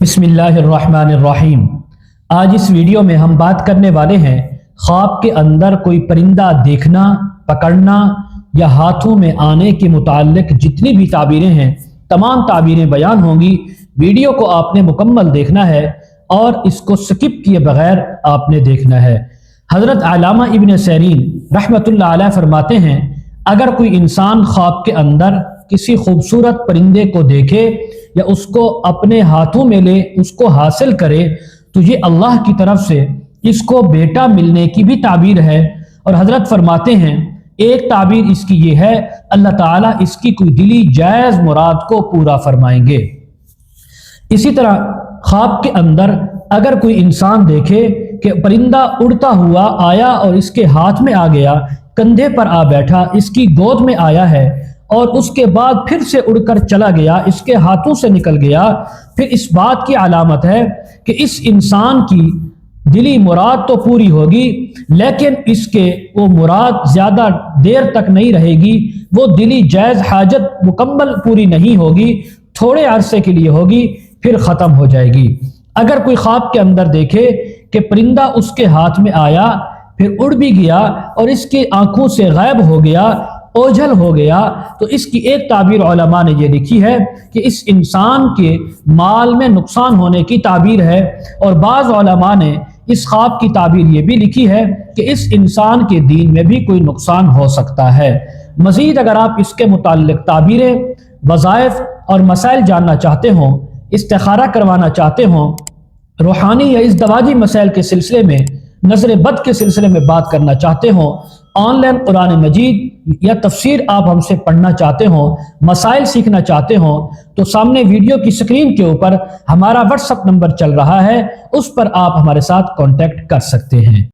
बिस्मिल्लाहिर्रहमानिर्रहीम। आज इस वीडियो में हम बात करने वाले हैं ख्वाब के अंदर कोई परिंदा देखना, पकड़ना या हाथों में आने के मुताल्लिक जितनी भी ताबीरें हैं, तमाम ताबीरें बयान होंगी। वीडियो को आपने मुकम्मल देखना है और इसको स्किप किए बगैर आपने देखना है। हज़रत अल्लामा इब्न सीरीन रहमतुल्लाह अलैह फरमाते हैं, अगर कोई इंसान ख्वाब के अंदर किसी खूबसूरत परिंदे को देखे या उसको अपने हाथों में ले, उसको हासिल करे, तो ये अल्लाह की तरफ से इसको बेटा मिलने की भी ताबीर है। और हजरत फरमाते हैं, एक ताबीर इसकी ये है, अल्लाह ताला इसकी कोई दिली जायज़ मुराद को पूरा फरमाएंगे। इसी तरह ख्वाब के अंदर अगर कोई इंसान देखे कि परिंदा उड़ता हुआ आया और इसके हाथ में आ गया, कंधे पर आ बैठा, इसकी गोद में आया है और उसके बाद फिर से उड़कर चला गया, इसके हाथों से निकल गया, फिर इस बात की अलामत है कि इस इंसान की दिली मुराद तो पूरी होगी, लेकिन इसके वो मुराद ज़्यादा देर तक नहीं रहेगी, वो दिली जायज़ हाजत मुकम्मल पूरी नहीं होगी, थोड़े अरसे के लिए होगी, फिर ख़त्म हो जाएगी। अगर कोई ख्वाब के अंदर देखे कि परिंदा उसके हाथ में आया, फिर उड़ भी गया और इसकी आंखों से गायब हो गया, ओझल हो गया, तो इसकी एक ताबीर उलमा ने ये लिखी है कि इस इंसान के माल में नुकसान होने की ताबीर है। और बाज़ उलमा ने इस ख्वाब की ताबीर ये भी लिखी है कि इस इंसान के दीन में भी कोई नुकसान हो सकता है। मज़ीद अगर आप इसके मुताल्लिक ताबीरें, वज़ाइफ और मसाइल जानना चाहते हों, इस्तिखारा करवाना चाहते हों, रूहानी या इज़दवाजी मसाइल के सिलसिले में, नज़र बद के सिलसिले में बात करना चाहते हों, ऑनलाइन कुरान मजीद या तफसीर आप हमसे पढ़ना चाहते हों, मसाइल सीखना चाहते हों, तो सामने वीडियो की स्क्रीन के ऊपर हमारा व्हाट्सएप नंबर चल रहा है, उस पर आप हमारे साथ कांटेक्ट कर सकते हैं।